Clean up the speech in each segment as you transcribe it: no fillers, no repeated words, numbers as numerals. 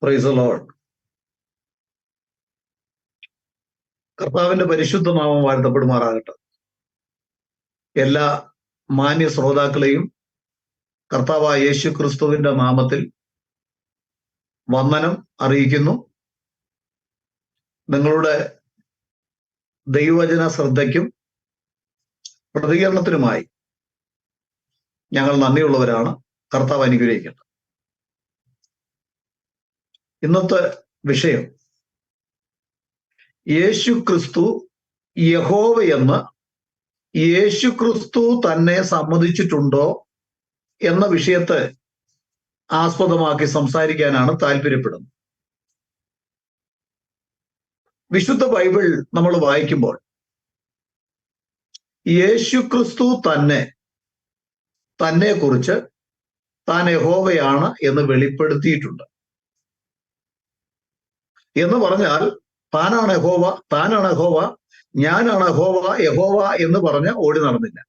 Price the Lord. കർത്താവിന്റെ പരിശുദ്ധ നാമം വാഴ്ത്തപ്പെടുമാറാകട്ടെ. എല്ലാ മാന്യ ശ്രോതാക്കളെയും കർത്താവായ യേശു ക്രിസ്തുവിന്റെ നാമത്തിൽ വന്ദനം അറിയിക്കുന്നു. നിങ്ങളുടെ ദൈവവചന ശ്രദ്ധയ്ക്കും പ്രതികരണത്തിനുമായി ഞങ്ങൾ നന്ദിയുള്ളവരാണ്. കർത്താവ് അനുഗ്രഹിക്കട്ടെ. ഇന്നത്തെ വിഷയം യേശു ക്രിസ്തു യഹോവയെന്ന് യേശു ക്രിസ്തു തന്നെ സമ്മതിച്ചിട്ടുണ്ടോ എന്ന വിഷയത്തെ ആസ്പദമാക്കി സംസാരിക്കാനാണ് താല്പര്യപ്പെടുന്നത്. വിശുദ്ധ ബൈബിൾ നമ്മൾ വായിക്കുമ്പോൾ യേശു ക്രിസ്തു തന്നെ കുറിച്ച് താൻ യഹോവയാണ് എന്ന് വെളിപ്പെടുത്തിയിട്ടുണ്ട്. എന്ന് പറഞ്ഞാൽ താനാണ് യഹോവ, ഞാനാണ് യഹോവ എന്ന് പറഞ്ഞ് ഓടി നടന്നില്ല.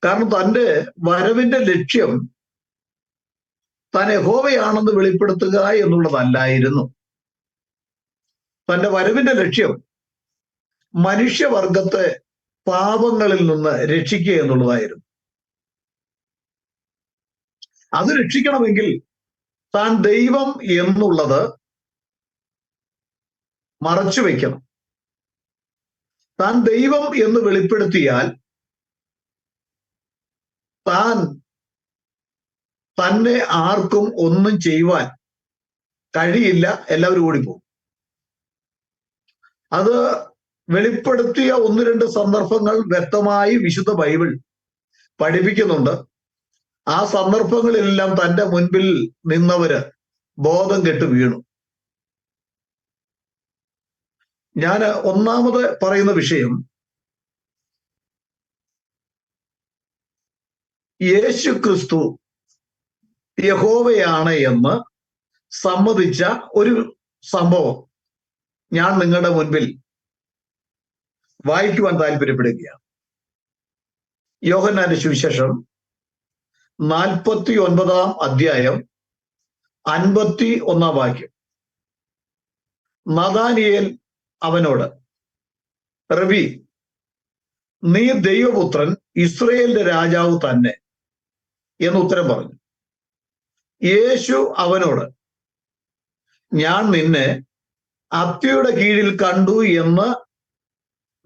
കാരണം തൻ്റെ വരവിന്റെ ലക്ഷ്യം താൻ യഹോവയാണെന്ന് വെളിപ്പെടുത്തുക എന്നുള്ളതല്ലായിരുന്നു. തൻ്റെ വരവിന്റെ ലക്ഷ്യം മനുഷ്യവർഗത്തെ പാപങ്ങളിൽ നിന്ന് രക്ഷിക്കുക എന്നുള്ളതായിരുന്നു. അത് രക്ഷിക്കണമെങ്കിൽ താൻ ദൈവം എന്നുള്ളത് മറച്ചു വയ്ക്കണം. താൻ ദൈവം എന്ന് വെളിപ്പെടുത്തിയാൽ തന്നെ ആർക്കും ഒന്നും ചെയ്യുവാൻ കഴിയില്ല, എല്ലാവരും ഓടിപ്പോകും. അത് വെളിപ്പെടുത്തിയ ഒന്ന് രണ്ട് സന്ദർഭങ്ങൾ വ്യക്തമായി വിശുദ്ധ ബൈബിൾ പഠിപ്പിക്കുന്നുണ്ട്. ആ സന്ദർഭങ്ങളിലെല്ലാം തൻ്റെ മുൻപിൽ നിന്നവര് ബോധം കെട്ട് വീണു. ഞാൻ ഒന്നാമത് പറയുന്ന വിഷയം യേശു ക്രിസ്തു യഹോവയാണ് എന്ന് സമ്മതിച്ച ഒരു സംഭവം ഞാൻ നിങ്ങളുടെ മുൻപിൽ വായിക്കുവാൻ താല്പര്യപ്പെടുകയാണ്. യോഹന്നാന്റെ സുവിശേഷം 49 അധ്യായം 51 വാക്യം. നഥാനിയേൽ അവനോട്, റബി, നീ ദൈവപുത്രൻ, ഇസ്രയേലിന്റെ രാജാവ് തന്നെ എന്ന് ഉത്തരം പറഞ്ഞു. യേശു അവനോട്, ഞാൻ നിന്നെ അത്തിയുടെ കീഴിൽ കണ്ടു എന്ന്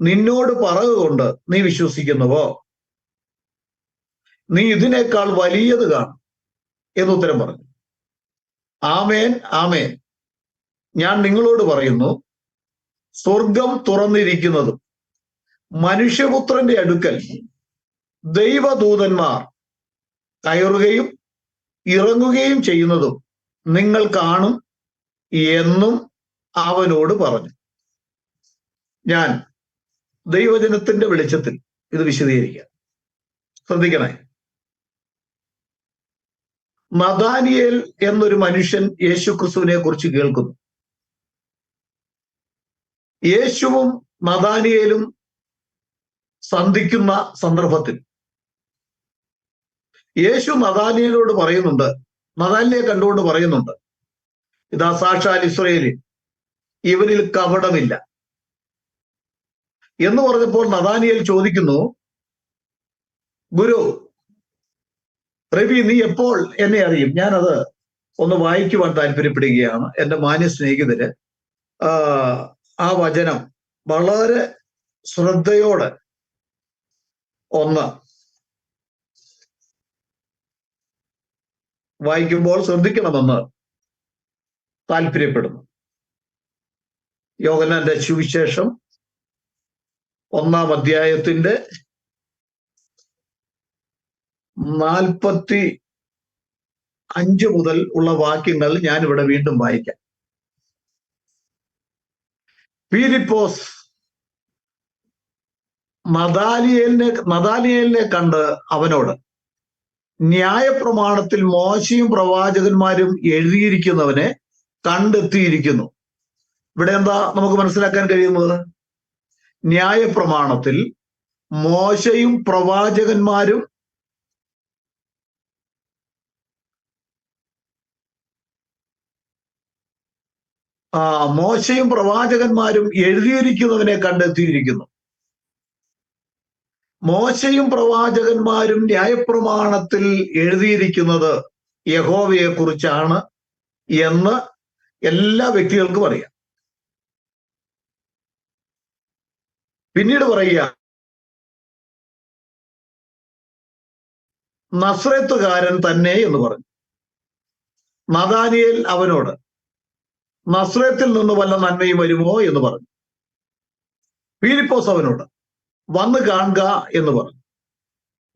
നിന്നോട് പറയുകൊണ്ട് നീ വിശ്വസിക്കുന്നുവോ? നീ ഇതിനേക്കാൾ വലിയത് കാണും എന്ന് ഉത്തരം പറഞ്ഞു. ആമേൻ, ആമേൻ, ഞാൻ നിങ്ങളോട് പറയുന്നു, സ്വർഗം തുറന്നിരിക്കുന്നതും മനുഷ്യപുത്രന്റെ അടുക്കൽ ദൈവദൂതന്മാർ കയറുകയും ഇറങ്ങുകയും ചെയ്യുന്നതും നിങ്ങൾ കാണും എന്നും അവനോട് പറഞ്ഞു. ഞാൻ ദൈവജനത്തിന്റെ വെളിച്ചത്തിൽ ഇത് വിശദീകരിക്കാം. ശ്രദ്ധിക്കണേ. നഥാനിയേൽ എന്നൊരു മനുഷ്യൻ യേശു ക്രിസ്തുവിനെ കുറിച്ച് കേൾക്കുന്നു. യേശുവും നഥാനിയേലും സന്ധിക്കുന്ന സന്ദർഭത്തിൽ യേശു നഥാനിയേലോട് പറയുന്നുണ്ട്, നഥാനിയെ കണ്ടുകൊണ്ട് പറയുന്നുണ്ട്, ഇതാ സാക്ഷാൽ ഇസ്രായേലിൽ, ഇവനിൽ കപടമില്ല എന്ന് പറഞ്ഞപ്പോൾ നഥാനിയേൽ ചോദിക്കുന്നു, ഗുരു, റബി, നീ എപ്പോൾ എന്നെ അറിയും? ഞാനത് ഒന്ന് വായിക്കുവാൻ താല്പര്യപ്പെടുകയാണ്. എൻ്റെ മാന്യ സ്നേഹിതര് ആ വചനം വളരെ ശ്രദ്ധയോടെ ഒന്ന് വായിക്കുമ്പോൾ ശ്രദ്ധിക്കണമെന്ന് താല്പര്യപ്പെടുന്നു. യോഹന്നാന്റെ സുവിശേഷം 1 അധ്യായത്തിന്റെ 45 മുതൽ ഉള്ള വാക്യങ്ങൾ ഞാനിവിടെ വീണ്ടും വായിക്കാം. ഫിലിപ്പോസ് നഥാനിയേലിനെ കണ്ട് അവനോട്, ന്യായപ്രമാണത്തിൽ മോശയും പ്രവാചകന്മാരും എഴുതിയിരിക്കുന്നവനെ കണ്ടെത്തിയിരിക്കുന്നു. ഇവിടെ എന്താ നമുക്ക് മനസ്സിലാക്കാൻ കഴിയുന്നത്? ന്യായപ്രമാണത്തിൽ മോശയും പ്രവാചകന്മാരും മോശയും പ്രവാചകന്മാരും എഴുതിയിരിക്കുന്നവനെ കണ്ടെത്തിയിരിക്കുന്നു. മോശയും പ്രവാചകന്മാരും ന്യായപ്രമാണത്തിൽ എഴുതിയിരിക്കുന്നത് യഹോവയെ കുറിച്ചാണ് എന്ന് എല്ലാ വ്യക്തികൾക്കും അറിയാം. പിന്നീട് പറയുക, നസ്രേത്തുകാരൻ തന്നെ എന്ന് പറഞ്ഞു. നഥാനിയേൽ അവനോട്, നസ്രേത്തിൽ നിന്ന് വല്ല നന്മയും വരുമോ എന്ന് പറഞ്ഞു. ഫിലിപ്പോസ് അവനോട്, വന്ന് കാണുക എന്ന് പറഞ്ഞു.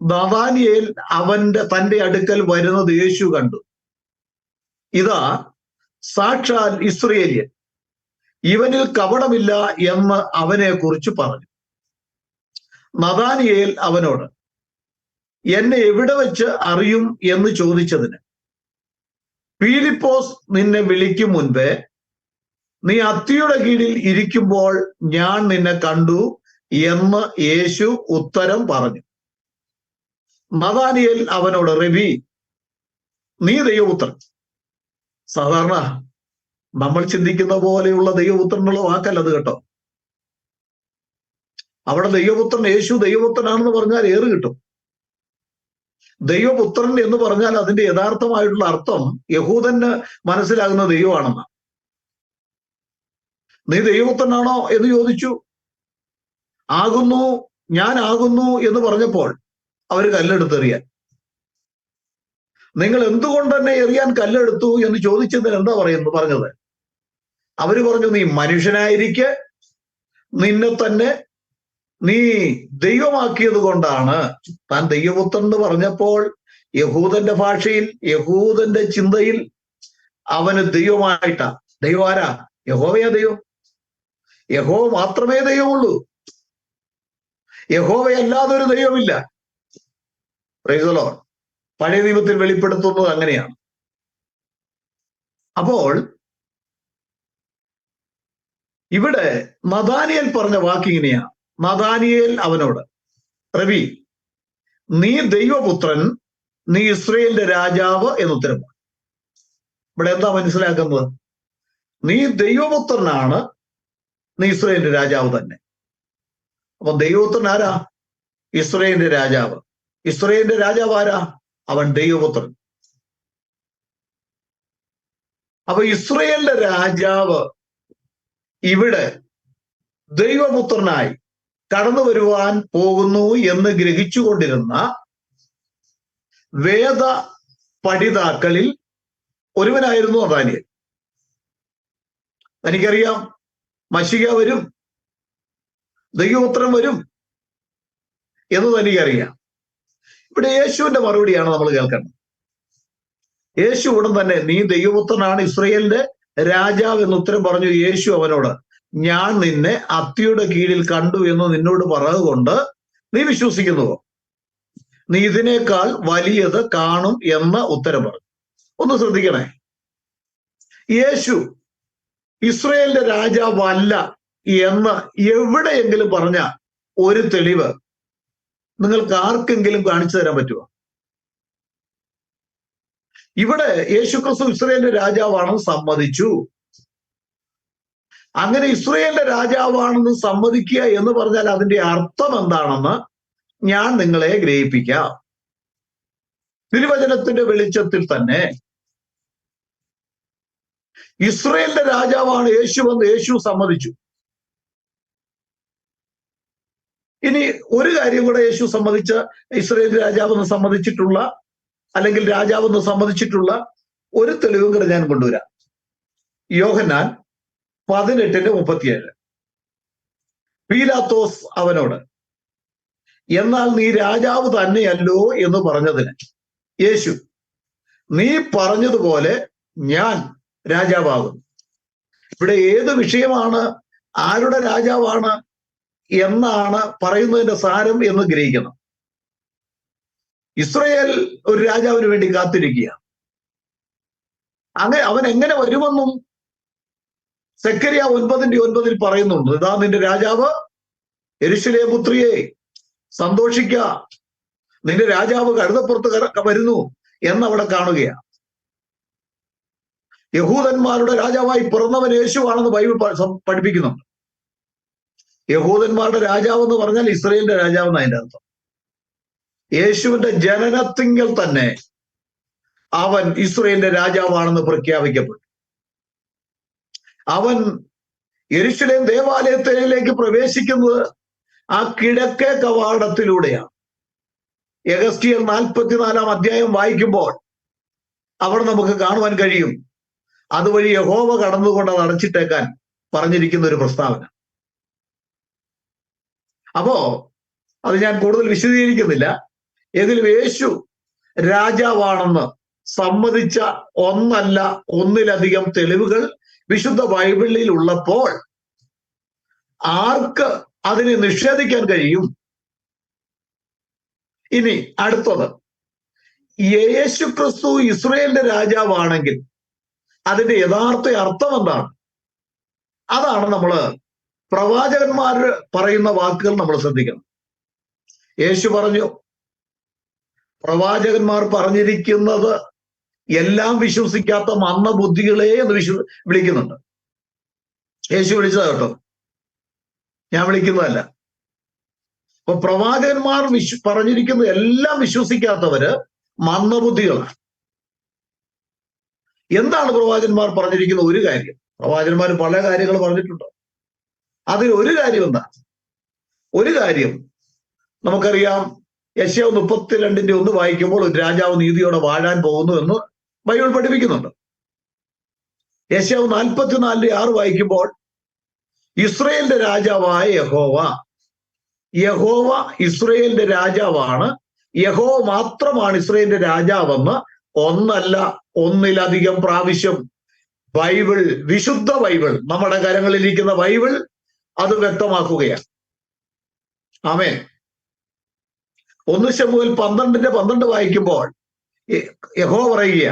നഥാനിയേൽ തന്റെ അടുക്കൽ വരുന്നത് യേശു കണ്ടു. ഇതാ സാക്ഷാൽ ഇസ്രയേല്യൻ, ഇവനിൽ കപടമില്ല എന്ന് അവനെ കുറിച്ച് പറഞ്ഞു. നഥാനിയേൽ അവനോട്, എന്നെ എവിടെ വെച്ച് അറിയും എന്ന് ചോദിച്ചതിന്, ഫിലിപ്പോസ് നിന്നെ വിളിക്കും മുൻപേ നീ അത്തിയുടെ കീഴിൽ ഇരിക്കുമ്പോൾ ഞാൻ നിന്നെ കണ്ടു എന്ന് യേശു ഉത്തരം പറഞ്ഞു. നഥാനിയേൽ അവനോട്, റബി, നീ ദൈവപുത്രൻ. സാധാരണ നമ്മൾ ചിന്തിക്കുന്ന പോലെയുള്ള ദൈവപുത്രൻ എന്നുള്ള വാക്കല്ലത് കേട്ടോ. അവിടെ ദൈവപുത്രൻ, യേശു ദൈവപുത്രനാണെന്ന് പറഞ്ഞാൽ ഏറ് കിട്ടും. ദൈവപുത്രൻ എന്ന് പറഞ്ഞാൽ അതിന്റെ യഥാർത്ഥമായിട്ടുള്ള അർത്ഥം യഹൂദന് മനസ്സിലാകുന്ന ദൈവമാണെന്ന്. നീ ദൈവപുത്രനാണോ എന്ന് ചോദിച്ചു. ഞാൻ ആകുന്നു എന്ന് പറഞ്ഞപ്പോൾ അവർ കല്ലെടുത്തെറിയാൻ. നിങ്ങൾ എന്തുകൊണ്ട് തന്നെ എറിയാൻ കല്ലെടുത്തു എന്ന് ചോദിച്ചതിന് എന്താ പറഞ്ഞത്? അവര് പറഞ്ഞു, നീ മനുഷ്യനായിരിക്കെ നിന്നെ തന്നെ നീ ദൈവമാക്കിയത് കൊണ്ടാണ്. താൻ ദൈവപുത്രൻ എന്ന് പറഞ്ഞപ്പോൾ യഹൂദന്റെ ഭാഷയിൽ, യഹൂദന്റെ ചിന്തയിൽ അവന് ദൈവമായിട്ടാ. ദൈവം ആരാ? യഹോവയാ ദൈവം. യഹോവ മാത്രമേ ദൈവമുള്ളൂ. യഹോവയല്ലാതെ ഒരു ദൈവമില്ല. Price the Lord. പഴയ നിയമത്തിൽ വെളിപ്പെടുത്തുന്നത് അങ്ങനെയാണ്. അപ്പോൾ ഇവിടെ നഥാനിയേൽ പറഞ്ഞ വാക്കിങ്ങനെയാണ്. നഥാനിയേൽ അവനോട്, റബി, നീ ദൈവപുത്രൻ, നീ ഇസ്രയേലിന്റെ രാജാവ് എന്നുത്തരം. ഇവിടെ എന്താ മനസ്സിലാക്കുന്നത്? നീ ദൈവപുത്രനാണ്, നീ ഇസ്രയേലിന്റെ രാജാവ് തന്നെ. അപ്പൊ ദൈവപുത്രൻ ആരാ? ഇസ്രയേലിന്റെ രാജാവ്. ഇസ്രയേലിന്റെ രാജാവ് ആരാ? അവൻ ദൈവപുത്രൻ. അപ്പൊ ഇസ്രയേലിന്റെ രാജാവ് ഇവിടെ ദൈവപുത്രനായി കടന്നു വരുവാൻ പോകുന്നു എന്ന് ഗ്രഹിച്ചുകൊണ്ടിരുന്ന വേദ പഠിതാക്കളിൽ ഒരുവനായിരുന്നു നഥാനിയേൽ. എനിക്കറിയാം, മശിഹ വരും, ദൈവപുത്രൻ വരും എന്ന് തനിക്കറിയാം. ഇവിടെ യേശുവിന്റെ മറുപടിയാണ് നമ്മൾ കേൾക്കേണ്ടത്. യേശു ഉടൻ തന്നെ, നീ ദൈവപുത്രനാണ്, ഇസ്രയേലിന്റെ രാജാവ് എന്ന് ഉത്തരം പറഞ്ഞു. യേശു അവനോട്, ഞാൻ നിന്നെ അത്തിയുടെ കീഴിൽ കണ്ടു എന്ന് നിന്നോട് പറഞ്ഞുകൊണ്ട് നീ വിശ്വസിക്കുന്നുവോ? നീ ഇതിനേക്കാൾ വലിയത് കാണും എന്ന് ഉത്തരം പറഞ്ഞു. ഒന്ന് ശ്രദ്ധിക്കണേ, യേശു ഇസ്രയേലിന്റെ രാജാവല്ല എന്ന് എവിടെയെങ്കിലും പറഞ്ഞ ഒരു തെളിവ് നിങ്ങൾക്ക് ആർക്കെങ്കിലും കാണിച്ചു തരാൻ പറ്റുമോ? ഇവിടെ യേശുക്രിസ്തു ഇസ്രയേലിന്റെ രാജാവാണെന്ന് സമ്മതിച്ചു. അങ്ങനെ ഇസ്രയേലിന്റെ രാജാവാണെന്ന് സമ്മതിക്കുക എന്ന് പറഞ്ഞാൽ അതിന്റെ അർത്ഥം എന്താണെന്ന് ഞാൻ നിങ്ങളെ ഗ്രഹിപ്പിക്കാം. തിരുവചനത്തിന്റെ വെളിച്ചത്തിൽ തന്നെ ഇസ്രയേലിന്റെ രാജാവാണ് യേശുവെന്ന് യേശു സമ്മതിച്ചു. ഇനി ഒരു കാര്യം കൂടെ യേശു സമ്മതിച്ച, ഇസ്രയേൽ രാജാവെന്ന് സമ്മതിച്ചിട്ടുള്ള, അല്ലെങ്കിൽ രാജാവെന്ന് സമ്മതിച്ചിട്ടുള്ള ഒരു തെളിവും കൂടെ ഞാൻ കൊണ്ടുവരാം. യോഹന്നാൻ 18:37. പീലാത്തോസ് അവനോട്, എന്നാൽ നീ രാജാവ് തന്നെയല്ലോ എന്ന് പറഞ്ഞതിന് യേശു, നീ പറഞ്ഞതുപോലെ ഞാൻ രാജാവാകുന്നു. ഇവിടെ ഏത് വിഷയമാണ്, ആരുടെ രാജാവാണ് എന്നാണ് പറയുന്നതിന്റെ സാരം എന്ന് ഗ്രഹിക്കണം. ഇസ്രയേൽ ഒരു രാജാവിന് വേണ്ടി കാത്തിരിക്കുക. അവൻ എങ്ങനെ വരുമെന്നും സെക്കരിയ 9:9 പറയുന്നുണ്ട്. ഇതാ നിന്റെ രാജാവ്, യെരൂശലേം പുത്രിയെ സന്തോഷിക്ക, നിന്റെ രാജാവ് കഴുതപ്പുറത്ത് വരുന്നു എന്നവിടെ കാണുകയാണ്. യഹൂദന്മാരുടെ രാജാവായി പിറന്നവൻ യേശുവാണെന്ന് ബൈബിൾ പഠിപ്പിക്കുന്നുണ്ട്. യഹൂദന്മാരുടെ രാജാവ് എന്ന് പറഞ്ഞാൽ ഇസ്രയേലിന്റെ രാജാവ് എന്ന് അതിന്റെ അർത്ഥം. യേശുവിന്റെ ജനനത്തിങ്കൽ തന്നെ അവൻ ഇസ്രയേലിന്റെ രാജാവാണെന്ന് പ്രഖ്യാപിക്കപ്പെട്ടു. അവൻ യെരൂശലേം ദേവാലയത്തിലേക്ക് പ്രവേശിക്കുന്നത് ആ കിഴക്കേ കവാടത്തിലൂടെയാണ്. യെഹെസ്കേൽ 44 അധ്യായം വായിക്കുമ്പോൾ അവിടെ നമുക്ക് കാണുവാൻ കഴിയും, അതുവഴി യഹോവ കടന്നുകൊണ്ട് അത് അടച്ചിട്ടേക്കാൻ പറഞ്ഞിരിക്കുന്ന ഒരു പ്രസ്താവന. അപ്പോ അത് ഞാൻ കൂടുതൽ വിശദീകരിക്കുന്നില്ല. എങ്കിലും യേശു രാജാവാണെന്ന് സമ്മതിച്ച ഒന്നല്ല ഒന്നിലധികം തെളിവുകൾ വിശുദ്ധ ബൈബിളിൽ ഉള്ളപ്പോൾ ആർക്ക് അതിനെ നിഷേധിക്കാൻ കഴിയും? ഇനി അടുത്തത്, യേശു ക്രിസ്തു ഇസ്രയേലിന്റെ രാജാവാണെങ്കിൽ അതിന്റെ യഥാർത്ഥ അർത്ഥം എന്താണ്? അതാണ് നമ്മള് പ്രവാചകന്മാർ പറയുന്ന വാക്കുകൾ നമ്മൾ ശ്രദ്ധിക്കണം. യേശു പറഞ്ഞു, പ്രവാചകന്മാർ പറഞ്ഞിരിക്കുന്നത് എല്ലാം വിശ്വസിക്കാത്ത മന്ദബുദ്ധികളെ എന്ന് വിളിക്കുന്നുണ്ട്. യേശു വിളിച്ചതാ കേട്ടോ, ഞാൻ വിളിക്കുന്നതല്ല. അപ്പൊ പ്രവാചകന്മാർ പറഞ്ഞിരിക്കുന്നത് എല്ലാം വിശ്വസിക്കാത്തവര് മന്ദബുദ്ധികളാണ്. എന്താണ് പ്രവാചകന്മാർ പറഞ്ഞിരിക്കുന്ന ഒരു കാര്യം? പ്രവാചകന്മാർ പല കാര്യങ്ങൾ പറഞ്ഞിട്ടുണ്ട്. അതിൽ ഒരു കാര്യം എന്താ? ഒരു കാര്യം നമുക്കറിയാം. യെശയ്യാവ് 32:1 വായിക്കുമ്പോൾ ഒരു രാജാവ് നീതിയോടെ വാഴാൻ പോകുന്നു എന്ന് ബൈബിൾ പഠിപ്പിക്കുന്നുണ്ട്. യെശയ്യാവ് 44:6 വായിക്കുമ്പോൾ ഇസ്രയേലിന്റെ രാജാവായ യഹോവ ഇസ്രയേലിന്റെ രാജാവാണ്, യഹോവ മാത്രമാണ് ഇസ്രയേലിന്റെ രാജാവെന്ന് ഒന്നല്ല ഒന്നിലധികം പ്രാവശ്യം ബൈബിൾ, വിശുദ്ധ ബൈബിൾ, നമ്മുടെ കരങ്ങളിലിരിക്കുന്ന ബൈബിൾ അത് വ്യക്തമാക്കുകയാണ്. ആമേൻ. 1 ശമൂവേൽ 12:12 വായിക്കുമ്പോൾ യഹോവ പറയുക,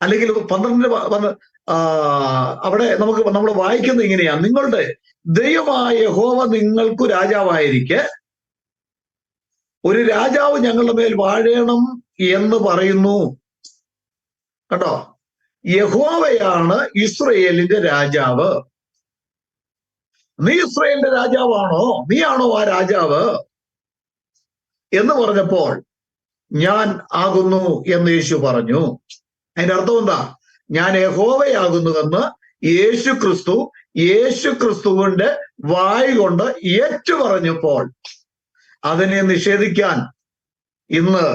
അല്ലെങ്കിൽ 12 അവിടെ നമ്മൾ വായിക്കുന്നത് ഇങ്ങനെയാ: നിങ്ങളുടെ ദൈവമായ യഹോവ നിങ്ങൾക്ക് രാജാവായിരിക്കെ ഒരു രാജാവ് ഞങ്ങളുടെ മേൽ വാഴണം എന്ന് പറയുന്നു. കേട്ടോ, യഹോവയാണ് ഇസ്രയേലിന്റെ രാജാവ്. നീ ഇസ്രയേലിന്റെ രാജാവാണോ? നീയാണോ ആ രാജാവ് എന്ന് പറഞ്ഞപ്പോൾ ഞാൻ ആകുന്നു എന്ന് യേശു പറഞ്ഞു. അതിന്റെ അർത്ഥം എന്താ? ഞാൻ യഹോവയാകുന്നുവെന്ന് യേശു ക്രിസ്തുവിന്റെ വായ് കൊണ്ട് ഏറ്റു പറഞ്ഞപ്പോൾ അതിനെ നിഷേധിക്കാൻ ഇന്ന്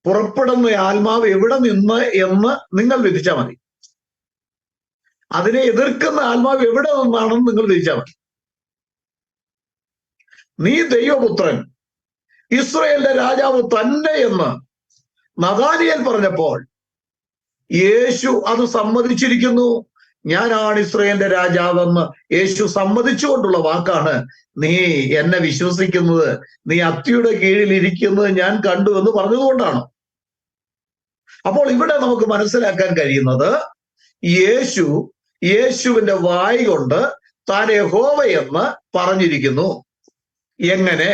പുറപ്പെടുന്ന ആത്മാവ് എവിടെ നിന്ന് എന്ന് നിങ്ങൾ വിധിച്ചാൽ മതി. അതിനെ എതിർക്കുന്ന ആത്മാവ് എവിടെ നിന്നാണെന്ന് നിങ്ങൾ വിധിച്ചാൽ മതി. നീ ദൈവപുത്രൻ, ഇസ്രയേലിന്റെ രാജാവ് തന്നെ എന്ന് നഥാനിയേൽ പറഞ്ഞപ്പോൾ യേശു അത് സമ്മതിച്ചിരിക്കുന്നു. ഞാനാണ് ഇസ്രയേലിന്റെ രാജാവെന്ന് യേശു സമ്മതിച്ചുകൊണ്ടുള്ള വാക്കാണ് നീ എന്നെ വിശ്വസിക്കുന്നത്, നീ അത്തിയുടെ കീഴിൽ ഇരിക്കുന്നത് ഞാൻ കണ്ടു എന്ന് പറഞ്ഞതുകൊണ്ടാണ്. അപ്പോൾ ഇവിടെ നമുക്ക് മനസ്സിലാക്കാൻ കഴിയുന്നത്, യേശുവിന്റെ വായ് കൊണ്ട് താൻ യഹോവയെന്ന് പറഞ്ഞിരിക്കുന്നു. എങ്ങനെ?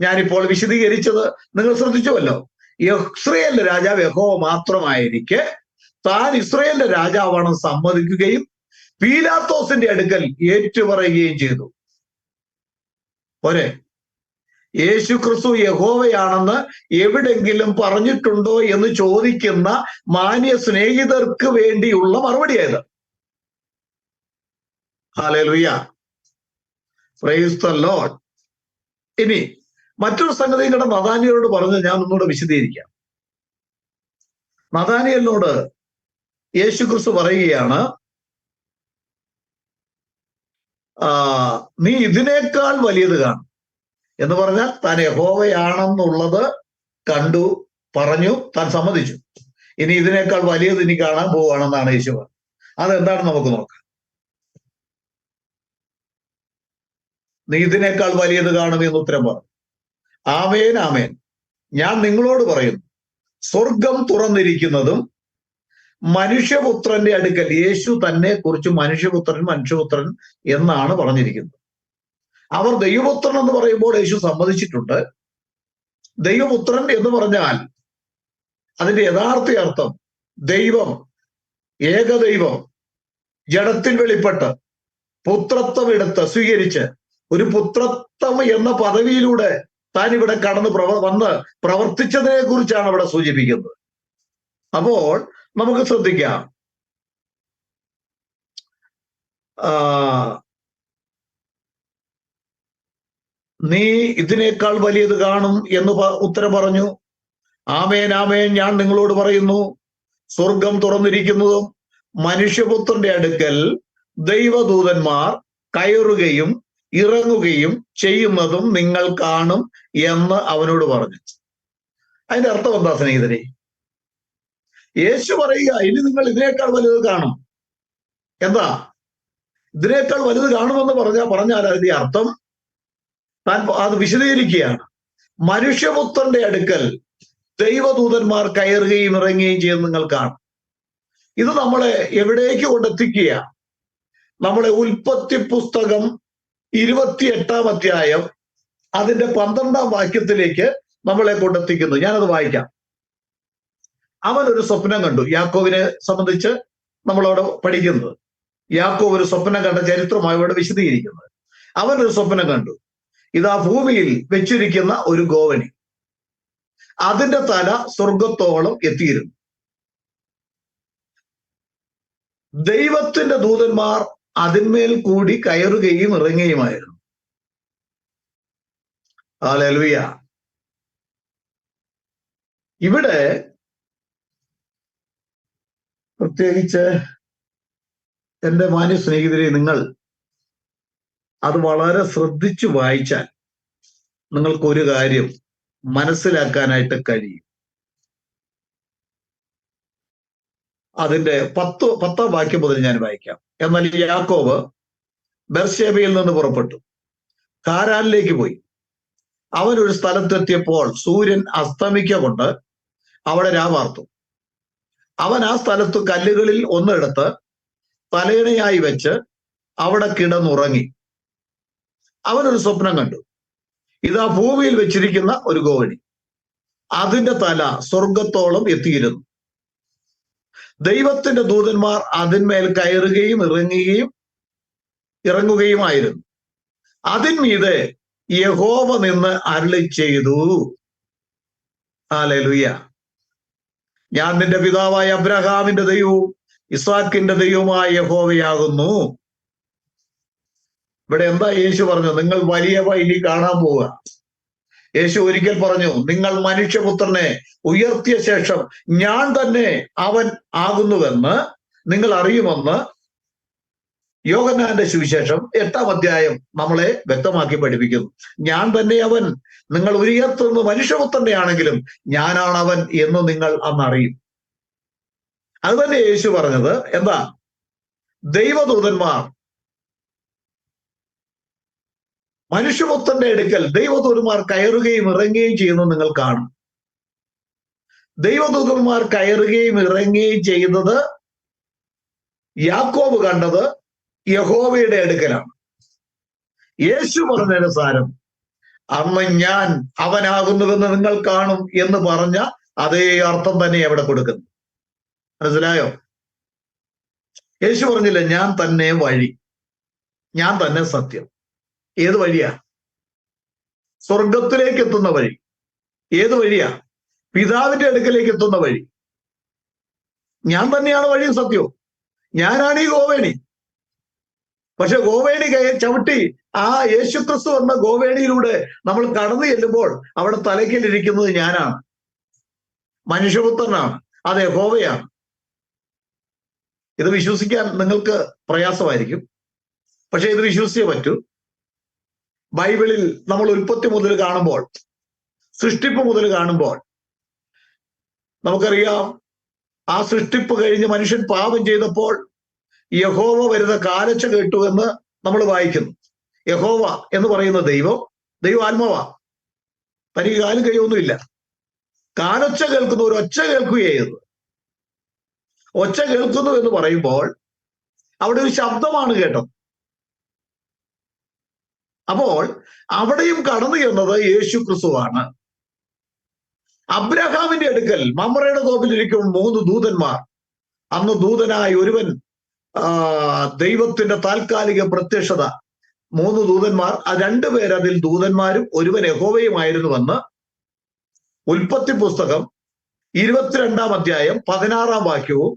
ഞാനിപ്പോൾ വിശദീകരിച്ചത് നിങ്ങൾ ശ്രദ്ധിച്ചുവല്ലോ. ഇസ്രയേലിന്റെ രാജാവ് യഹോവ മാത്രമായിരിക്കെ താൻ ഇസ്രയേലിന്റെ രാജാവാണെന്ന് സമ്മതിക്കുകയും പീലാത്തോസിന്റെ അടുക്കൽ ഏറ്റുപറയുകയും ചെയ്തു. പോരെ? യേശു ക്രിസ്തു യഹോവയാണെന്ന് എവിടെങ്കിലും പറഞ്ഞിട്ടുണ്ടോ എന്ന് ചോദിക്കുന്ന മാന്യ സ്നേഹിതർക്ക് വേണ്ടിയുള്ള മറുപടിയായത്. Hallelujah, praise the lord. ഇനി മറ്റൊരു സംഗതി കൂടെ നഥാനിയേലിനോട് പറഞ്ഞ് ഞാൻ ഒന്നുകൂടെ വിശദീകരിക്കാം. നഥാനിയേലിനോട് യേശു ക്രിസ്തു പറയുകയാണ്, നീ ഇതിനേക്കാൾ വലിയത് കാണും എന്ന് പറഞ്ഞാൽ താൻ യഹോവയാണെന്നുള്ളത് കണ്ടു, പറഞ്ഞു, താൻ സമ്മതിച്ചു. ഇനി ഇതിനേക്കാൾ വലിയത് ഇനി കാണാൻ പോവുകയാണെന്നാണ് യേശു പറഞ്ഞത്. അതെന്താണെന്ന് നമുക്ക് നോക്കാം. നീ ഇതിനേക്കാൾ വലിയത് കാണുമെന്ന് ഉത്തരം പറഞ്ഞു. ആമേൻ, ആമേൻ, ഞാൻ നിങ്ങളോട് പറയുന്നു, സ്വർഗം തുറന്നിരിക്കുന്നതും മനുഷ്യപുത്രന്റെ അടുക്കൽ, യേശു തന്നെ കുറിച്ച് മനുഷ്യപുത്രൻ എന്നാണ് പറഞ്ഞിരിക്കുന്നത്. അവർ ദൈവപുത്രൻ എന്ന് പറയുമ്പോൾ യേശു സമ്മതിച്ചിട്ടുണ്ട്. ദൈവപുത്രൻ എന്ന് പറഞ്ഞാൽ അതിന്റെ യഥാർത്ഥ അർത്ഥം ദൈവം ഏകദൈവം ജഡത്തിൽ വെളിപ്പെട്ട് പുത്രത്വം എടുത്ത് സ്വീകരിച്ച് ഒരു പുത്രത്വം എന്ന പദവിയിലൂടെ താൻ ഇവിടെ കടന്ന് വന്ന് പ്രവർത്തിച്ചതിനെ കുറിച്ചാണ് അവിടെ സൂചിപ്പിക്കുന്നത്. അപ്പോൾ നമുക്ക് ശ്രദ്ധിക്കാം, നീ ഇതിനേക്കാൾ വലിയത് കാണും എന്ന് ഉത്തരം പറഞ്ഞു. ആമേൻ ആമേൻ, ഞാൻ നിങ്ങളോട് പറയുന്നു, സ്വർഗം തുറന്നിരിക്കുന്നതും മനുഷ്യപുത്രന്റെ അടുക്കൽ ദൈവദൂതന്മാർ കയറുകയും ഇറങ്ങുകയും ചെയ്യുന്നതും നിങ്ങൾ കാണും എന്ന് അവനോട് പറഞ്ഞു. അതിന്റെ അർത്ഥം എന്താ സ്നേഹിതരെ? യേശു പറയുക, ഇനി നിങ്ങൾ ഇതിനേക്കാൾ വലുത് കാണും. എന്താ ഇതിനേക്കാൾ വലുത് കാണുമെന്ന് പറഞ്ഞാൽ അതിന്റെ അർത്ഥം താൻ അത് വിശദീകരിക്കുകയാണ്. മനുഷ്യപുത്രന്റെ അടുക്കൽ ദൈവദൂതന്മാർ കയറുകയും ഇറങ്ങുകയും ചെയ്യുന്നത് നിങ്ങൾ കാണും. ഇത് നമ്മളെ എവിടേക്ക് കൊണ്ടെത്തിക്കുക? നമ്മളെ ഉൽപ്പത്തി പുസ്തകം 28-ാം അധ്യായം അതിന്റെ 12-ാം വാക്യത്തിലേക്ക് നമ്മളെ കൊണ്ടെത്തിക്കുന്നു. ഞാനത് വായിക്കാം. അവൻ ഒരു സ്വപ്നം കണ്ടു. യാക്കോബിനെ സംബന്ധിച്ച് നമ്മളവിടെ പഠിക്കുന്നത്, യാക്കോബ് ഒരു സ്വപ്നം കണ്ട ചരിത്രമായി ഇവിടെ വിശദീകരിക്കുന്നത്. അവൻ ഒരു സ്വപ്നം കണ്ടു, ഇതാ ഭൂമിയിൽ വെച്ചിരിക്കുന്ന ഒരു ഗോവണി, അതിന്റെ തല സ്വർഗത്തോളം എത്തിയിരുന്നു. ദൈവത്തിന്റെ ദൂതന്മാർ അതിന്മേൽ കൂടി കയറുകയും ഇറങ്ങുകയുമായിരുന്നു. ഹല്ലേലൂയ. ഇവിടെ പ്രത്യേകിച്ച് എൻ്റെ മാന്യ സ്നേഹിതരെ, നിങ്ങൾ അത് വളരെ ശ്രദ്ധിച്ചു വായിച്ചാൽ നിങ്ങൾക്കൊരു കാര്യം മനസ്സിലാക്കാനായിട്ട് കഴിയും. അതിന്റെ 10-ാം വാക്യം മുതൽ ഞാൻ വായിക്കാം. എന്നാൽ യാക്കോബ് ബെർശേബയിൽ നിന്ന് പുറപ്പെട്ടു ഹാരാനിലേക്ക് പോയി. അവൻ ഒരു സ്ഥലത്തെത്തിയപ്പോൾ സൂര്യൻ അസ്തമിക്കൊണ്ട് അവിടെ രാപാർത്തു. അവൻ ആ സ്ഥലത്ത് കല്ലുകളിൽ ഒന്നെടുത്ത് തലയിണയായി വെച്ച് അവിടെ കിടന്നുറങ്ങി. അവനൊരു സ്വപ്നം കണ്ടു, ഇതാ ഭൂമിയിൽ വെച്ചിരിക്കുന്ന ഒരു ഗോവണി, അതിന്റെ തല സ്വർഗത്തോളം എത്തിയിരുന്നു. ദൈവത്തിന്റെ ദൂതന്മാർ അതിന്മേൽ കയറുകയും ഇറങ്ങുകയുമായിരുന്നു. അതിന്മീതെ യഹോവ നിന്ന് അരുളി ചെയ്തു, ഹല്ലേലൂയ, ഞാൻ നിന്റെ പിതാവായ അബ്രഹാമിന്റെ ദൈവവും ഇസ്ഹാക്കിന്റെ ദൈവവുമായ യഹോവയാകുന്നു. ഇവിടെ എന്താ യേശു പറഞ്ഞു? നിങ്ങൾ വലിയ വൈലി കാണാൻ പോവുക. യേശു ഒരിക്കൽ പറഞ്ഞു, നിങ്ങൾ മനുഷ്യപുത്രനെ ഉയർത്തിയ ശേഷം ഞാൻ തന്നെ അവൻ ആകുന്നുവെന്ന് നിങ്ങൾ അറിയുമെന്ന് യോഹന്നാന്റെ സുവിശേഷം 8-ാം അധ്യായം നമ്മളെ വ്യക്തമാക്കി പഠിപ്പിക്കുന്നു. ഞാൻ തന്നെ അവൻ, നിങ്ങൾ ഉയർത്തുന്ന മനുഷ്യപുത്രന്റെ ആണെങ്കിലും ഞാനാണ് അവൻ എന്ന് നിങ്ങൾ അന്ന് അറിയും. അത് തന്നെ യേശു പറഞ്ഞത്. എന്താ? ദൈവദൂതന്മാർ മനുഷ്യപുത്രന്റെ അടുക്കൽ ദൈവദൂതന്മാർ കയറുകയും ഇറങ്ങുകയും ചെയ്യുന്നത് നിങ്ങൾ കാണും. ദൈവദൂതന്മാർ കയറുകയും ഇറങ്ങുകയും ചെയ്യുന്നത് യാക്കോബ് കണ്ടത് യഹോവയുടെ അടുക്കലാണ്. യേശു പറഞ്ഞതിന് സാരം, അന്ന് ഞാൻ അവനാകുന്നുവെന്ന് നിങ്ങൾ കാണും എന്ന് പറഞ്ഞ അതേ അർത്ഥം തന്നെ അവിടെ കൊടുക്കുന്നു. മനസ്സിലായോ? യേശു പറഞ്ഞില്ല, ഞാൻ തന്നെ വഴി, ഞാൻ തന്നെ സത്യം. ഏത് വഴിയാ? സ്വർഗത്തിലേക്ക് എത്തുന്ന വഴി. ഏത് വഴിയാ? പിതാവിന്റെ അടുക്കലേക്ക് എത്തുന്ന വഴി. ഞാൻ തന്നെയാണ് വഴിയും സത്യവും. ഞാനാണ് ഈ ഗോവേണി. പക്ഷെ ഗോവേണി ചവിട്ടി ആ യേശുക്രിസ്തു എന്ന ഗോവേണിയിലൂടെ നമ്മൾ കടന്നു ചെല്ലുമ്പോൾ അവിടെ തലയ്ക്കലിരിക്കുന്നത് ഞാനാണ്, മനുഷ്യപുത്രനാണ്, അത് യഹോവയാണ്. ഇത് വിശ്വസിക്കാൻ നിങ്ങൾക്ക് പ്രയാസമായിരിക്കും, പക്ഷെ ഇത് വിശ്വസിച്ചേ പറ്റൂ. ബൈബിളിൽ നമ്മൾ ഉൽപ്പത്തി മുതൽ കാണുമ്പോൾ, സൃഷ്ടിപ്പ് മുതൽ കാണുമ്പോൾ നമുക്കറിയാം, ആ സൃഷ്ടിപ്പ് കഴിഞ്ഞ് മനുഷ്യൻ പാപം ചെയ്തപ്പോൾ യഹോവ വരുന്ന കാലച്ച കേട്ടു എന്ന് നമ്മൾ വായിക്കുന്നു. യഹോവ എന്ന് പറയുന്ന ദൈവം ആത്മാവാ, തനിക്ക് കാലും കഴിയൊന്നുമില്ല. കാലൊച്ച കേൾക്കുന്നു, ഒരു ഒച്ച കേൾക്കുകയായിരുന്നു. ഒച്ച കേൾക്കുന്നു എന്ന് പറയുമ്പോൾ അവിടെ ഒരു ശബ്ദമാണ് കേട്ടത്. അപ്പോൾ അവിടെയും കടന്നു ചെന്നത് യേശു ക്രിസ്തുവാണ്. അബ്രഹാമിന്റെ അടുക്കൽ മമ്രയുടെ തോപ്പിലിരിക്കും 3 ദൂതന്മാർ അന്ന് ദൂതനായ ഒരുവൻ, ദൈവത്തിന്റെ താൽക്കാലിക പ്രത്യക്ഷത, 3 ദൂതന്മാർ, ആ 2 പേർ അതിൽ ദൂതന്മാരും ഒരുവൻ യഹോവയുമായിരുന്നുവെന്ന് ഉൽപ്പത്തി പുസ്തകം 22-ാം അധ്യായം 16-ാം വാക്യവും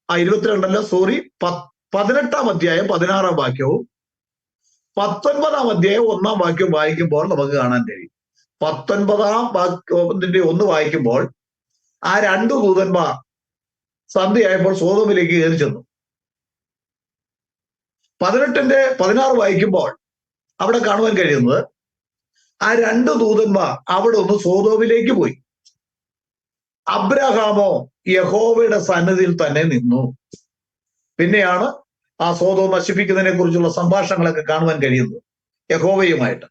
18-ാം അധ്യായം 16-ാം വാക്യവും 19-ാം അധ്യായം 1-ാം വാക്യം വായിക്കുമ്പോൾ നമുക്ക് കാണാൻ കഴിയും. 19-ാം വാക്യത്തിന്റെ 1 വായിക്കുമ്പോൾ ആ 2 ദൂതന്മാർ സന്ധ്യയായപ്പോൾ സോദോമിലേക്ക് കയറി ചെന്നു. 18-ന്റെ 16 വായിക്കുമ്പോൾ അവിടെ കാണുവാൻ കഴിയുന്നത് ആ 2 ദൂതന്മാർ അവിടെ ഒന്ന് സോദോമിലേക്ക് പോയി. അബ്രഹാമോ യഹോവയുടെ സന്നിധിയിൽ തന്നെ നിന്നു. പിന്നെയാണ് ആ സോദോം നശിപ്പിക്കുന്നതിനെ കുറിച്ചുള്ള സംഭാഷണങ്ങളൊക്കെ കാണുവാൻ കഴിയുന്നത് യഹോവയുമായിട്ട്.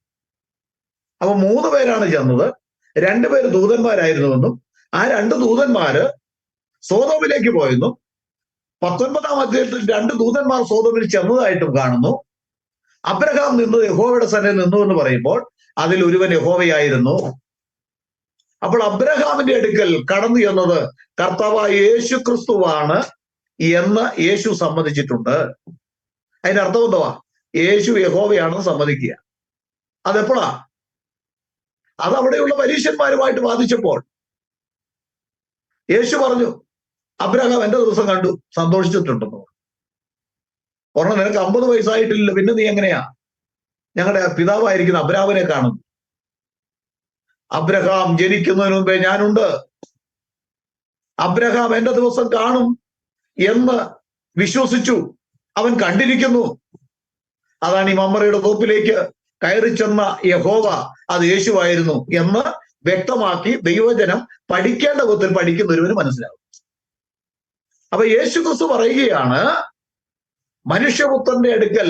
അപ്പൊ 3 പേരാണ് ചെന്നത്. 2 പേര് ദൂതന്മാരായിരുന്നുവെന്നും ആ 2 ദൂതന്മാര് സോദോമിലേക്ക് പോയെന്നും 19-ാം അധ്യായത്തിൽ 2 ദൂതന്മാർ സോദോമിൽ ചെന്നതായിട്ടും കാണുന്നു. അബ്രഹാം നിന്നത് യഹോവയുടെ സന്നിധിയിൽ നിന്നു എന്ന് പറയുമ്പോൾ അതിൽ ഒരുവൻ യഹോവയായിരുന്നു. അപ്പോൾ അബ്രഹാമിന്റെ അടുക്കൽ കടന്നു എന്നത് കർത്താവായ യേശു ക്രിസ്തുവാണ് എന്ന് യേശു സമ്മതിച്ചിട്ടുണ്ട്. അതിന്റെ അർത്ഥം എന്തുവാ? യേശു യഹോവയാണെന്ന് സമ്മതിക്കുക. അതെപ്പോഴാ? അത് അവിടെയുള്ള പരീശന്മാരുമായിട്ട് വാദിച്ചപ്പോൾ യേശു പറഞ്ഞു, അബ്രഹാം എന്റെ ദിവസം കണ്ടു, സന്തോഷിച്ചിട്ടുണ്ടെന്ന്. ഒരെണ്ണം, നിനക്ക് 50 വയസ്സായിട്ടില്ല, പിന്നെ നീ എങ്ങനെയാ ഞങ്ങളുടെ പിതാവായിരിക്കുന്ന അബ്രഹാമിനെ കാണുന്നു? അബ്രഹാം ജനിക്കുന്നതിന് മുമ്പേ ഞാനുണ്ട്, അബ്രഹാം എന്റെ ദിവസം കാണും എന്ന് വിശ്വസിച്ചു, അവൻ കണ്ടിരിക്കുന്നു. അതാണ് ഈ മമ്മറയുടെ തോപ്പിലേക്ക് കയറി ചെന്ന യഹോവ, അത് യേശുവായിരുന്നു എന്ന് വ്യക്തമാക്കി ദൈവജനം പഠിക്കേണ്ട വിധത്തിൽ പഠിക്കുന്നവന് മനസ്സിലാവും. അപ്പൊ യേശു ക്രിസ്തു പറയുകയാണ്, മനുഷ്യപുത്രന്റെ അടുക്കൽ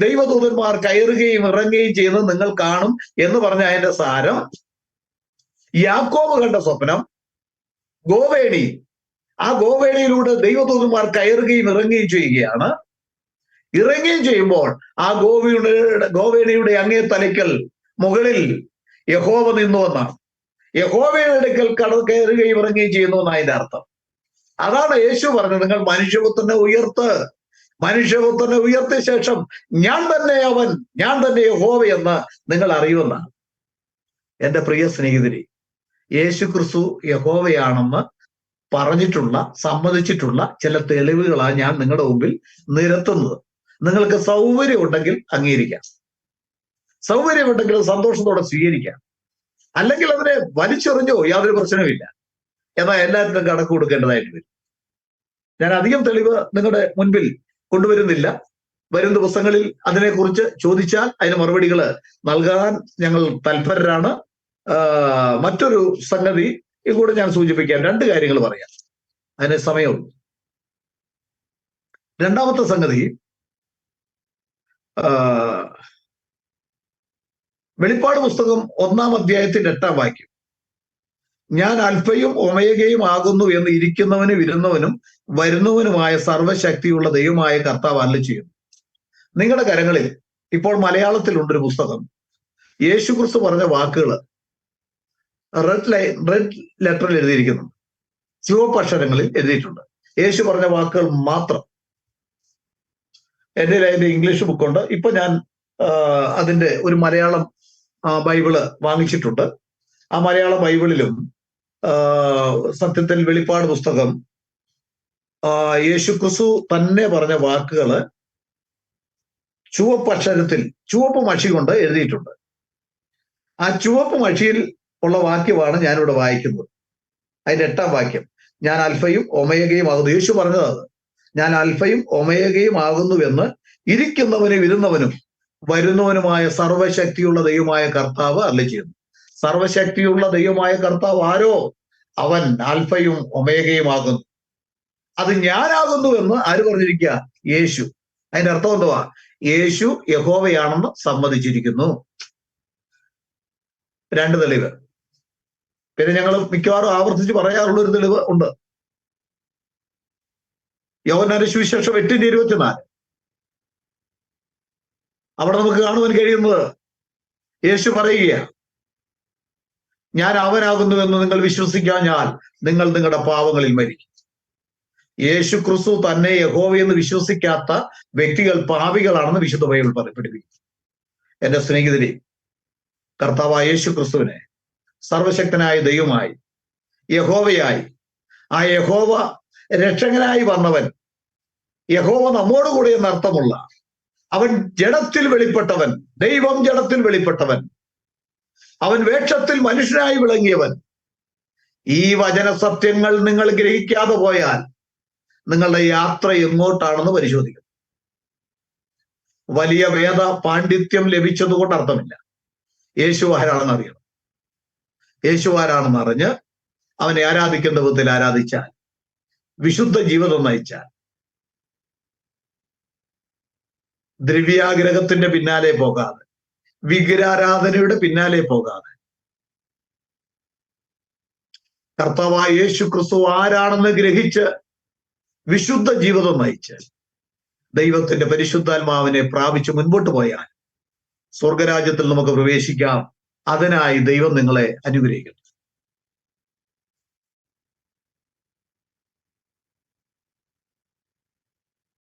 ദൈവദൂതന്മാർ കയറുകയും ഇറങ്ങുകയും ചെയ്യുന്നത് നിങ്ങൾ കാണും എന്ന് പറഞ്ഞ അതിന്റെ സാരം, യാക്കോബ് കണ്ട സ്വപ്നം ഗോവേണി, ആ ഗോവേണിയിലൂടെ ദൈവദൂതന്മാർ കയറുകയും ഇറങ്ങുകയും ചെയ്യുകയാണ്. ഇറങ്ങുകയും ചെയ്യുമ്പോൾ ആ ഗോവേണിയുടെ അങ്ങേ തലയ്ക്കൽ മുകളിൽ യഹോവ നിന്നു എന്നാണ്. യഹോവയുടെ അടുക്കൽ കയറുകയും ഇറങ്ങുകയും ചെയ്യുന്നു എന്നാണ് അതിന്റെ അർത്ഥം. അതാണ് യേശു പറഞ്ഞത്, നിങ്ങൾ മനുഷ്യപുത്രനെ ഉയർത്തിയ ശേഷം ഞാൻ തന്നെ അവൻ, ഞാൻ തന്നെ യഹോവ എന്ന് നിങ്ങൾ അറിയുമെന്നാണ്. എന്റെ പ്രിയ സ്നേഹിതരെ, യേശു ക്രിസ്തു യഹോവയാണെന്ന് പറഞ്ഞിട്ടുള്ള, സമ്മതിച്ചിട്ടുള്ള ചില തെളിവുകളാണ് ഞാൻ നിങ്ങളുടെ മുമ്പിൽ നിരത്തുന്നത്. നിങ്ങൾക്ക് സൗകര്യം ഉണ്ടെങ്കിൽ അംഗീകരിക്കാം, സൗകര്യമുണ്ടെങ്കിൽ സന്തോഷത്തോടെ സ്വീകരിക്കാം, അല്ലെങ്കിൽ അതിനെ വലിച്ചെറിഞ്ഞോ യാതൊരു പ്രശ്നവുമില്ല. എന്നാൽ എല്ലാത്തിനും കണക്ക് കൊടുക്കേണ്ടതായിട്ട് വരും. ഞാൻ അധികം തെളിവ് നിങ്ങളുടെ മുൻപിൽ കൊണ്ടുവരുന്നില്ല. വരും ദിവസങ്ങളിൽ അതിനെക്കുറിച്ച് ചോദിച്ചാൽ അതിന് മറുപടികൾ നൽകാൻ ഞങ്ങൾ തൽപരരാണ്. മറ്റൊരു സംഗതി കൂടെ ഞാൻ സൂചിപ്പിക്കാം. 2 കാര്യങ്ങൾ പറയാം, അതിന് സമയമുള്ളൂ. രണ്ടാമത്തെ സംഗതി, വെളിപ്പാട് പുസ്തകം 1-ാം അധ്യായത്തിന്റെ 8-ാം വാക്യം, ഞാൻ അൽഫയും ഒമേഗയും ആകുന്നു എന്ന് ഇരിക്കുന്നവനും ഇരുന്നവനും വരുന്നവനുമായ സർവശക്തിയുള്ള ദൈവമായ കർത്താവ് അരുളിച്ചെയ്യുന്നു. നിങ്ങളുടെ കരങ്ങളിൽ ഇപ്പോൾ മലയാളത്തിലുണ്ടൊരു പുസ്തകം, യേശുക്രിസ്തു പറഞ്ഞ വാക്കുകൾ റെഡ് ലെറ്ററിൽ എഴുതിയിരിക്കുന്നു, ചുവപ്പ് അക്ഷരങ്ങളിൽ എഴുതിയിട്ടുണ്ട്. യേശു പറഞ്ഞ വാക്കുകൾ മാത്രം. എൻ്റെ അതിന്റെ ഇംഗ്ലീഷ് ബുക്കുണ്ട്. ഇപ്പൊ ഞാൻ അതിന്റെ ഒരു മലയാളം ബൈബിള് വാങ്ങിച്ചിട്ടുണ്ട്. ആ മലയാള ബൈബിളിലും സത്യത്തിൽ വെളിപ്പാട് പുസ്തകം യേശുക്രിസ്തു തന്നെ പറഞ്ഞ വാക്കുകള് ചുവപ്പ് അക്ഷരത്തിൽ, ചുവപ്പ് മഷി കൊണ്ട് എഴുതിയിട്ടുണ്ട്. ആ ചുവപ്പ് മഷിയിൽ ഉള്ള വാക്യമാണ് ഞാനിവിടെ വായിക്കുന്നത്. അതിന്റെ 8-ാം വാക്യം, ഞാൻ അൽഫയും ഒമേഗയും ആകുന്നു. യേശു പറഞ്ഞത്, ഞാൻ അൽഫയും ഒമേഗയും ആകുന്നുവെന്ന് ഇരിക്കുന്നവനും ഇരുന്നവനും വരുന്നവനുമായ സർവശക്തിയുള്ള ദൈവമായ കർത്താവ് അരുളിച്ചെയ്യുന്നു. സർവശക്തിയുള്ള ദൈവമായ കർത്താവ് ആരോ? അവൻ ആൽഫയും ഒമേഗയും ആകുന്നു. അത് ഞാനാകുന്നു എന്ന് ആര് പറഞ്ഞിരിക്കുക? യേശു. അതിന്റെ അർത്ഥം എന്തുവാ? യേശു യഹോവയാണെന്ന് സമ്മതിച്ചിരിക്കുന്നു. 2 തെളിവ്. പിന്നെ ഞങ്ങൾ മിക്കവാറും ആവർത്തിച്ച് പറയാറുള്ള ഒരു തെളിവ് ഉണ്ട്. യോഹന്നാന്റെ സുവിശേഷം 8:24. അവിടെ നമുക്ക് കാണുവാൻ കഴിയുന്നത് യേശു പറയുക, ഞാൻ അവനാകുന്നുവെന്ന് നിങ്ങൾ വിശ്വസിക്കാഞ്ഞാൽ നിങ്ങൾ നിങ്ങളുടെ പാവങ്ങളിൽ മരിക്കും. യേശു ക്രിസ്തു തന്നെ യഹോവയെന്ന് വിശ്വസിക്കാത്ത വ്യക്തികൾ പാപികളാണെന്ന് വിശുദ്ധ ബൈബിൾ പഠിപ്പിക്കും. എന്റെ സ്നേഹിതരെ, കർത്താവായ യേശു ക്രിസ്തുവിനെ സർവശക്തനായ ദൈവമായി, യഹോവയായി, ആ യഹോവ രക്ഷകനായി വന്നവൻ, യഹോവ നമ്മോടുകൂടി എന്നർത്ഥമുള്ള അവൻ ജഡത്തിൽ വെളിപ്പെട്ടവൻ, ദൈവം ജഡത്തിൽ വെളിപ്പെട്ടവൻ, അവൻ വേഷത്തിൽ മനുഷ്യനായി വിളങ്ങിയവൻ. ഈ വചന സത്യങ്ങൾ നിങ്ങൾ ഗ്രഹിക്കാതെ പോയാൽ നിങ്ങളുടെ യാത്ര എങ്ങോട്ടാണെന്ന് പരിശോധിക്കണം. വലിയ വേദ പാണ്ഡിത്യം ലഭിച്ചതുകൊണ്ട് അർത്ഥമില്ല. യേശു ആരാണെന്ന് അറിയണം. യേശു ആരാണെന്ന് അറിഞ്ഞ് അവനെ ആരാധിക്കുന്ന വിധത്തിൽ ആരാധിച്ചാൽ, വിശുദ്ധ ജീവിതം നയിച്ചാൽ, ദ്രവ്യാഗ്രഹത്തിന്റെ പിന്നാലെ പോകാതെ, വിഗ്രഹാരാധനയുടെ പിന്നാലെ പോകാതെ, കർത്താവായ യേശു ക്രിസ്തു ആരാണെന്ന് ഗ്രഹിച്ച് വിശുദ്ധ ജീവിതം നയിച്ച് ദൈവത്തിന്റെ പരിശുദ്ധാത്മാവിനെ പ്രാപിച്ച് മുൻപോട്ട് പോയാൽ സ്വർഗരാജ്യത്തിൽ നമുക്ക് പ്രവേശിക്കാം. അതിനായി ദൈവം നിങ്ങളെ അനുഗ്രഹിക്കുന്നു.